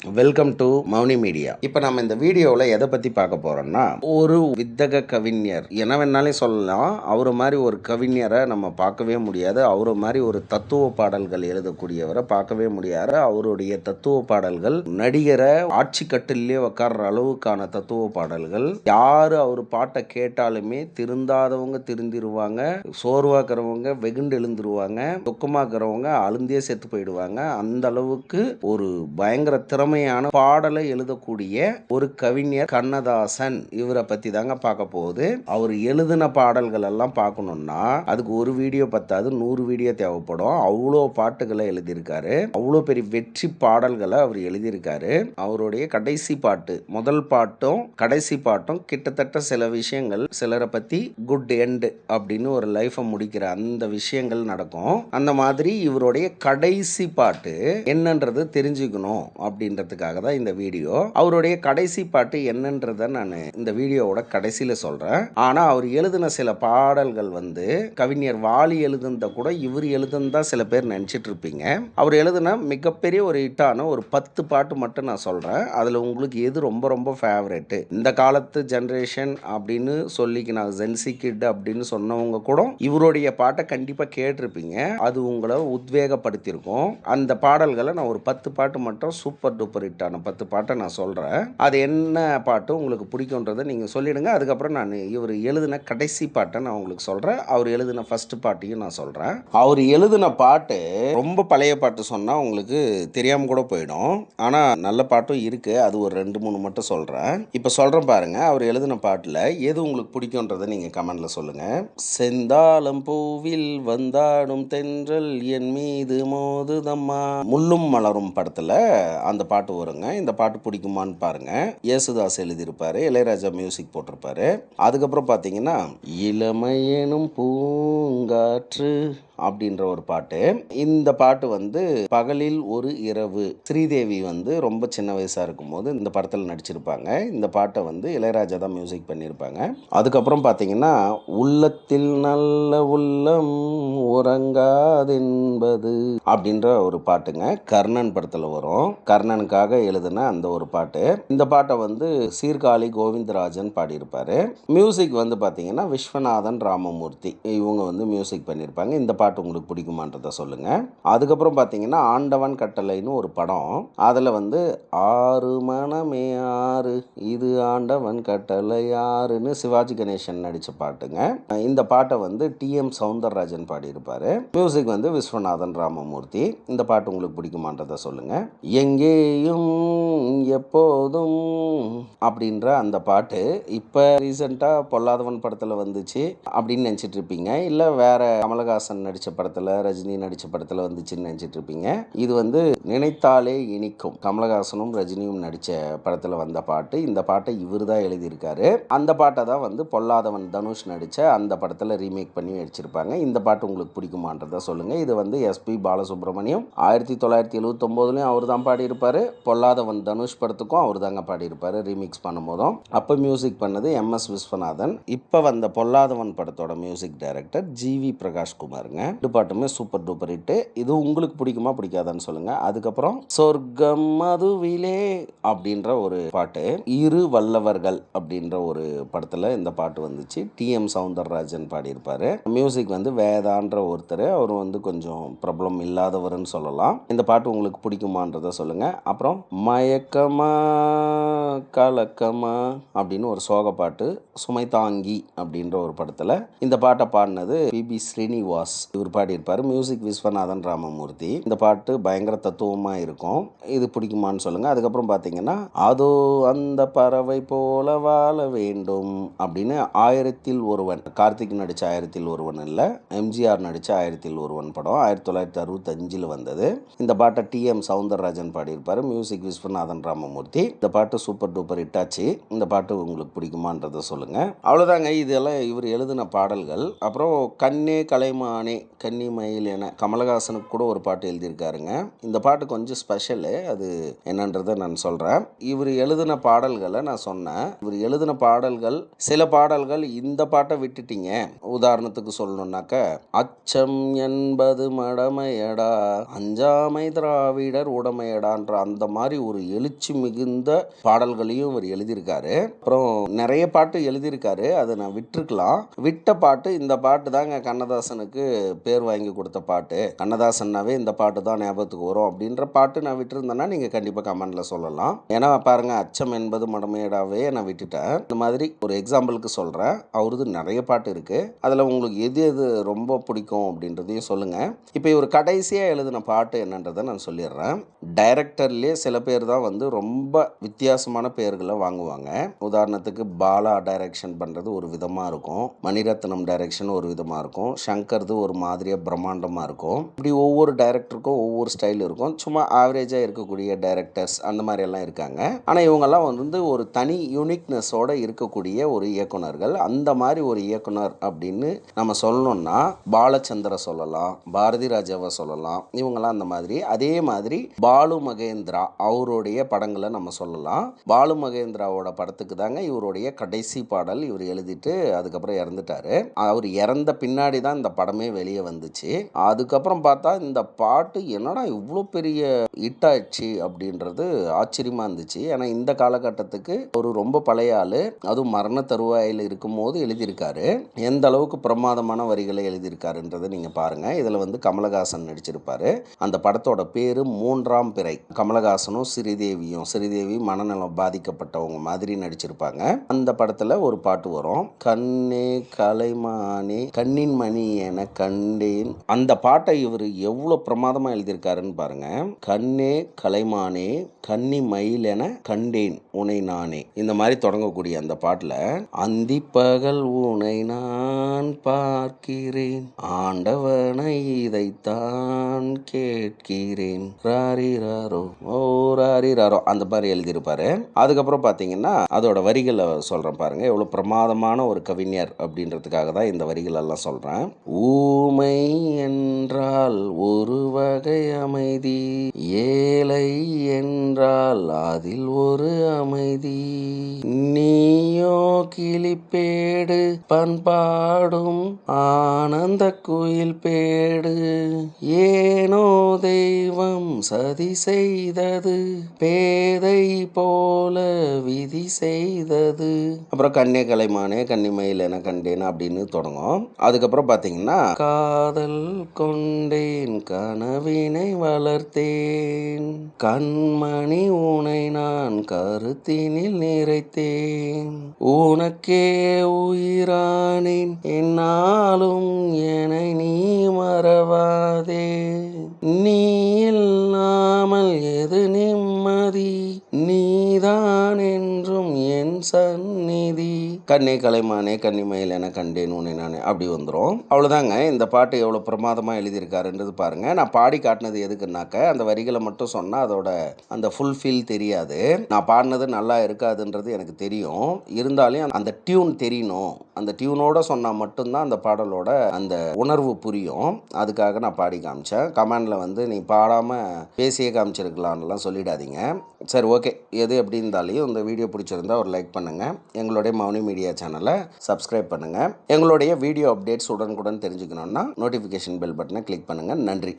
Welcome to Mouni media. இப்போ நம்ம இந்த வீடியோவில் எதை பற்றி பார்க்க போகிறோம்னா, ஒரு வித்தக கவிஞர் என்ன வேணாலும் சொல்லலாம். அவரை மாதிரி ஒரு கவிஞரை நம்ம பார்க்கவே முடியாது. அவரை மாதிரி ஒரு தத்துவ பாடல்கள் எழுதக்கூடியவரை பார்க்கவே முடியாது. அவருடைய தத்துவ பாடல்கள் நடிகரை ஆட்சி கட்டிலே உட்கார்ற அளவுக்கான தத்துவ பாடல்கள். யார் அவர் பாட்டை கேட்டாலுமே திருந்தாதவங்க திருந்திருவாங்க, சோர்வாக்குறவங்க வெகுண்டு எழுந்துருவாங்க, துக்கமாக்குறவங்க அழுந்தே செத்து போயிடுவாங்க. அந்த அளவுக்கு ஒரு பயங்கர திறமையான பாடலை எழுதக்கூடிய ஒரு கவிஞர் கண்ணதாசன். இவரை பத்தி தாங்க பார்க்க போகுது. அவர் எழுதின பாடல்கள் எல்லாம் பார்க்கணும்னா அதுக்கு ஒரு வீடியோ பத்தாது, 100 வீடியோ தேவைப்படும். அவ்வளோ பாட்டுகளை எழுதியிருக்காரு. அவ்வளோ பெரிய வெற்றி பாடல்களை அவர் எழுதியிருக்காரு. அவருடைய கடைசி பாட்டு, முதல் பாட்டும் கடைசி பாட்டும் கிட்டத்தட்ட சில விஷயங்கள், சிலரை பத்தி குட் எண்ட் அப்படின்னு ஒரு லைஃபை முடிக்கிற அந்த விஷயங்கள் நடக்கும். அந்த மாதிரி இவருடைய கடைசி பாட்டு என்னன்றது தெரிஞ்சுக்கணும் அப்படின்றதுக்காக தான் இந்த வீடியோ. அவருடைய கடைசி பாட்டு என்னன்றதை நான் இந்த வீடியோவோட கடைசியில் சொல்கிறேன். ஆனால் அவர் எழுதின சில பாடல்கள் கவிஞர் வாலி எழுதுனத கூட இவர் எழுதுனதா சில பேர் நினச்சிட்டு இருப்பீங்க. அவர் எழுதின மிகப்பெரிய ஒரு ஹிட்டான ஒரு 10 பாட்டு மட்டும் நான் சொல்கிறேன். அதில் உங்களுக்கு எது ரொம்ப ரொம்ப ஃபேவரெட்டு, இந்த காலத்து ஜென்ரேஷன் அப்படின்னு சொல்லிக்கினாங்க, ஜென்சி கிட் அப்படின்னு சொன்னவங்க கூட இவருடைய பாட்டை கண்டிப்பாக கேட்டிருப்பீங்க. அது உங்களை உத்வேகப்படுத்தியிருக்கும். அந்த பாடல்களை நான் ஒரு 10 பாட்டு மட்டும் சூப்பர் டூப்பர் ஹிட்டான 10 பாட்டை நான் சொல்கிறேன். அது என்ன பாட்டு உங்களுக்கு பிடிக்குன்றதை நீங்கள் சொல்லிடுங்க. அதுக்கப்புறம் நான் இவர் எழுதின கடைசி பாட்டை நான் உங்களுக்கு சொல்கிறேன். அவர் எழுதின ஃபர்ஸ்ட் பாட்டையும் நான் சொல்கிறேன். அவர் எழுதின பாட்டு ரொம்ப பழைய பாட்டு சொன்னால் உங்களுக்கு தெரியாமல் கூட போயிடும். ஆனால் நல்ல பாட்டும் இருக்குது. அது ஒரு 2-3 மட்டும் சொல்கிறேன். இப்போ சொல்கிறேன் பாருங்க. அவர் எழுதின பாட்டில் எது உங்களுக்கு பிடிக்குன்றதை நீங்கள் கமெண்டில் சொல்லுங்கள். செந்தாளம் பூவில் வந்தாடும் தென்றல் என் மீது மோதுதம்மா, முள்ளும் மலரும் படத்தில் அந்த பாட்டு வருங்க. இந்த பாட்டு பிடிக்குமான்னு பாருங்க. யேசுதாஸ் எழுதியிருப்பாரு, இளையராஜா மியூசிக் போட்டிருப்பாரு. அதுக்கப்புறம் பார்த்தீங்கன்னா இளமையெனும் பூங்காற்று அப்படின்ற ஒரு பாட்டு. இந்த பாட்டு பகலில் ஒரு இரவு, ஸ்ரீதேவி ரொம்ப சின்ன வயசாக இருக்கும்போது இந்த படத்தில் நடிச்சிருப்பாங்க. இந்த பாட்டை இளையராஜா தான் மியூசிக் பண்ணியிருப்பாங்க. அதுக்கப்புறம் பார்த்தீங்கன்னா உள்ளத்தில் நல்ல உள்ளம் உறங்காதென்பது அப்படின்ற ஒரு பாட்டுங்க. கர்ணன் படத்தில் வரும். கர்ணனுக்காக எழுதின அந்த ஒரு பாட்டு. இந்த பாட்டை சீர்காழி கோவிந்தராஜன் பாடியிருப்பாரு. மியூசிக் பார்த்தீங்கன்னா விஸ்வநாதன் ராமமூர்த்தி, இவங்க மியூசிக் பண்ணியிருப்பாங்க. இந்த பாட்டு உங்களுக்கு பிடிக்குமான்றதை சொல்லுங்க. அதுக்கப்புறம் பார்த்தீங்கன்னா ஆண்டவன் கட்டளைன்னு ஒரு படம். அதில் ஆறு மனமே ஆறு இது ஆண்டவன் கட்டளை ஆறுன்னு சிவாஜி கணேசன் நடித்த பாட்டுங்க. இந்த பாட்டை டிஎம் சௌந்தரராஜன் பாடியிருப்பாரு. மியூசிக் விஸ்வநாதன் ராமமூர்த்தி. இந்த பாட்டு உங்களுக்கு பிடிக்குமான்றதை சொல்லுங்க. எங்கேயும் எப்போதும் அப்படின்ற அந்த பாட்டு இப்போ ரீசெண்டாக பொல்லாதவன் படத்தில் வந்துச்சு அப்படின்னு நினச்சிட்டு இருப்பீங்க. இல்லை வேற கமலஹாசன் நடித்த படத்தில், ரஜினி நடித்த படத்தில் வந்துச்சுன்னு நினச்சிட்டு இருப்பீங்க. இது நினைத்தாலே இனிக்கும், கமலஹாசனும் ரஜினியும் நடித்த படத்தில் வந்த பாட்டு. இந்த பாட்டை இவர் தான் எழுதியிருக்காரு. அந்த பாட்டை தான் பொல்லாதவன் தனுஷ் நடித்த அந்த படத்தில் ரீமேக் பண்ணி நடிச்சிருப்பாங்க. இந்த பாட்டு உங்களுக்கு பிடிக்குமான்றதை சொல்லுங்கள். இது எஸ்பி பாலசுப்ரமணியம் 1979 அவர் தான் பாடியிருப்பார். பொல்லாதவன் தனுஷ் படத்துக்கும் அவர் தாங்க பாடியிருப்பார் ரீமிக்ஸ் பண்ணும்போதும். அப்போ மியூசிக் பண்ணது எம்எஸ் விஸ்வநாதன். இப்போ வந்த பொல்லாதவன் படத்தோட மியூசிக் டைரக்டர் ஜிவி பிரகாஷ்குமாருங்க. ரெண்டு பாட்டுமே சூப்பர் டூப்பர் ஹிட்டு. இது உங்களுக்கு பிடிக்குமா பிடிக்காதான்னு சொல்லுங்க. அதுக்கப்புறம் சொர்க்கம் மதுவிலே அப்படின்ற ஒரு பாட்டு, இரு வல்லவர்கள் அப்படின்ற ஒரு படத்தில் இந்த பாட்டு வந்துச்சு. டிஎம் சௌந்தரராஜன் பாடியிருப்பாரு. மியூசிக் வேதான்ற ஒருத்தர், அவர் கொஞ்சம் பிரபலம் இல்லாதவர்னு சொல்லலாம். இந்த பாட்டு உங்களுக்கு பிடிக்குமான்றதை சொல்லுங்க. அப்புறம் மயக்கமா கலக்கமா அப்படின்னு ஒரு சோக பாட்டு, சுமை தாங்கி அப்படின்ற ஒரு படத்தில் இந்த பாட்டை பாடினது பிபி ஸ்ரீனிவாஸ், இவர் பாடியிருப்பார். மியூசிக் விஸ்வநாதன் ராமமூர்த்தி. இந்த பாட்டு பயங்கர தத்துவமாக இருக்கும். இது பிடிக்குமான்னு சொல்லுங்கள். அதுக்கப்புறம் பார்த்தீங்கன்னா அதோ அந்த பறவை போல வாழ வேண்டும் அப்படின்னு ஆயிரத்தில் ஒருவன், கார்த்திக் நடித்த ஆயிரத்தில் ஒருவன் இல்லை, எம்ஜிஆர் நடித்த ஆயிரத்தில் ஒருவன் படம் 1965 வந்தது. இந்த பாட்டை டிஎம் சௌந்தரராஜன் பாடியிருப்பார். மியூசிக் விஸ்வநாதன் ராமமூர்த்தி. இந்த பாட்டு சூப்பர் டூப்பர் ஹிட்டாச்சு. இந்த பாட்டு உங்களுக்கு பிடிக்குமான்றதை சொல்லுங்கள். அவ்வளோதாங்க. இதெல்லாம் இவர் எழுதின பாடல்கள். அப்புறம் கண்ணே கலைமானே கன்னி மயில் என கமலஹாசனுக்கு கூட ஒரு பாட்டு எழுதியிருக்காருங்க. இந்த பாட்டு கொஞ்சம் ஸ்பெஷலு. அது என்னன்றதை நான் சொல்கிறேன். இவர் எழுதின பாடல்களை நான் சொன்னேன். இவர் எழுதின பாடல்கள், சில பாடல்கள் இந்த பாட்டை விட்டுட்டீங்க. உதாரணத்துக்கு சொல்லணுன்னாக்க அச்சம் என்பது மடமையடா அஞ்சாமை திராவிடர் உடமையடான்ற அந்த மாதிரி ஒரு எழுச்சி மிகுந்த பாடல்களையும் இவர் எழுதியிருக்காரு. அப்புறம் நிறைய பாட்டு எழுதியிருக்காரு, அதை நான் விட்டுருக்கலாம். விட்ட பாட்டு இந்த பாட்டு தாங்க கண்ணதாசனுக்கு பேர் வாங்கி கொடுத்த பாட்டு. கண்ணதாசன்னாவே இந்த பாட்டு தான் ஞாபகத்துக்கு வரும் அப்படின்ற பாட்டு நான் விட்டுருந்தேன்னா நீங்கள் கண்டிப்பாக கமெண்டில் சொல்லலாம். ஏன்னா பாருங்க, அச்சம் என்பது மடமையடாவே நான் விட்டுட்டேன். இந்த மாதிரி ஒரு எக்ஸாம்பிளுக்கு சொல்கிறேன். அவரது நிறைய பாட்டு இருக்குது. அதில் உங்களுக்கு எது எது ரொம்ப பிடிக்கும் அப்படின்றதையும் சொல்லுங்கள். இப்போ இவர் கடைசியாக எழுதின பாட்டு என்னன்றதை நான் சொல்லிடுறேன். டைரக்டர்லேயே சில பேர் தான் வந்து ரொம்ப வித்தியாசமான பேர்களை வாங்குவாங்க. உதாரணத்துக்கு பாலா டைரக்ஷன் பண்ணுறது ஒரு விதமாக இருக்கும், மணிரத்னம் டைரக்ஷன் ஒரு விதமாக இருக்கும், சங்கர்து ஒரு மாதிரியாக பிரம்மாண்டமாக இருக்கும். இப்படி ஒவ்வொரு டைரக்டருக்கும் ஒவ்வொரு ஸ்டைல் இருக்கும். சும்மா ஆவரேஜாக இருக்கக்கூடிய டைரக்டர்ஸ் அந்த மாதிரி எல்லாம் இருக்காங்க. ஆனால் இவங்கெல்லாம் வந்து ஒரு தனி யூனிக்னஸோட இருக்கக்கூடிய ஒரு இயக்குனர்கள். அந்த மாதிரி ஒரு இயக்குனர் அப்படின்னு நம்ம சொல்லணும்னா பாலச்சந்திர சொல்லலாம், பாரதி ராஜாவை சொல்லலாம். இவங்கெல்லாம் அந்த மாதிரி. அதே மாதிரி பாலு மகேந்திரா அவருடைய படங்களை நம்ம சொல்லலாம். பாலு மகேந்திராவோட படத்துக்கு தாங்க இவருடைய கடைசி பாடல் இவர் எழுதிட்டு அதுக்கப்புறம் இறந்துட்டாரு. அவர் இறந்த பின்னாடி தான் இந்த படமே வெளியே வந்துச்சு. அதுக்கப்புறம் பார்த்தா இந்த பாட்டு என்னடா இவ்வளோ பெரிய ஹிட் ஆயிடுச்சு அப்படின்றது ஆச்சரியமா இருந்துச்சு. ஏன்னா இந்த காலகட்டத்துக்கு ஒரு ரொம்ப பழைய ஆளு, அதுவும் மரண தருவாயில் இருக்கும் போது எழுதியிருக்காரு. எந்த அளவுக்கு பிரமாதமான வரிகளை எழுதியிருக்காருன்றதை நீங்க பாருங்க. இதுல வந்து கமலஹாசன் நடிச்சிருப்பாரு. அந்த படத்தோட பேரு மூன்றாம் பிறை. கமலஹாசனும் ஸ்ரீதேவி மனநலம் பாதிக்கப்பட்டவங்க மாதிரி நடிச்சிருப்பாங்க. அந்த படத்துல ஒரு பாட்டு வரும், கண்ணே கலைமானே கண்ணின் மணி என கண்டேன். அந்த பாட்டை இவர் எவ்வளவு பிரமாதமா எழுதியிருக்காருன்னு பாருங்க. கண்ணே கலைமானே கன்னி மயில் என கண்டேன் உனை நானே. இந்த மாதிரி தொடங்கக்கூடிய அந்த பாட்டுல அந்தி பகல் உனை நான் பார்க்கிறேன், ஆண்டவனை இதைத்தான் கேட்கிறேன், ராரிராரோ ஓ ராரிராரோ அந்த மாதிரி எழுதியிருப்பாரு. அதுக்கப்புறம் பார்த்தீங்கன்னா அதோட வரிகளை சொல்றேன் பாருங்க, எவ்வளவு பிரமாதமான ஒரு கவிஞர் அப்படின்றதுக்காக தான் இந்த வரிகள் எல்லாம் சொல்றேன். ஊமை என்றால் ஒரு வகை அமைதி, ஏழை என்றால் அதில் ஒரு அமைதி, நீயோ கிளிப்பேடு பண்பாடும் ஆனந்த குயில் பேடு, ஏனோ தெய்வம் சதி செய்தது, பேதை போல விதி செய்தது. அப்புறம் கண்ணே கலைமானே கன்னிமயில் என கண்டேன் அப்படின்னு தொடங்கும். அதுக்கப்புறம் பார்த்தீங்கன்னா காதல் கொண்டேன் கனவினை வளர்த்தேன், கண்மணி உனை நான் கருத்தினில் நிறைத்தேன், உனக்கே உயிரானேன் என்னாலும் என்னை நீ மறவாதே, நீ இல்லாமல் எது நிம்மதி, நீதான் என்றும் என் சந்நிதி, கண்ணே கலைமானே கன்னிமயில் என கண்டேன் உன்னை நானே அப்படி வந்துடும். அவ்வளோதாங்க. இந்த பாட்டு எவ்வளோ பிரமாதமாக எழுதியிருக்காருன்றது பாருங்க. நான் பாடி காட்டினது எதுக்குன்னாக்க அந்த வரிகளை மட்டும் சொன்னால் அதோட அந்த ஃபுல் ஃபீல் தெரியாது. நான் பாடினது நல்லா இருக்காதுன்றது எனக்கு தெரியும். இருந்தாலும் அந்த டியூன் தெரியணும், அந்த டியூனோட சொன்னால் மட்டும்தான் அந்த பாடலோட அந்த உணர்வு புரியும். அதுக்காக நான் பாடி காமிச்சேன். கமெண்டில் வந்து நீ பாடாமல் பேசியே காமிச்சிருக்கலான்லாம் சொல்லிடாதீங்க. சரி, ஓகே. எது எப்படி இருந்தாலும் இந்த வீடியோ பிடிச்சிருந்தா ஒரு லைக் பண்ணுங்கள். எங்களுடைய மௌனி மீடியா சேனலை சப்ஸ்கிரைப் பண்ணுங்கள். எங்களுடைய வீடியோ அப்டேட்ஸ் உடனுக்குடன் தெரிஞ்சுக்கணுன்னா நோட்டிஃபிகேஷன் பெல் பட்டனை கிளிக் பண்ணுங்கள். நன்றி.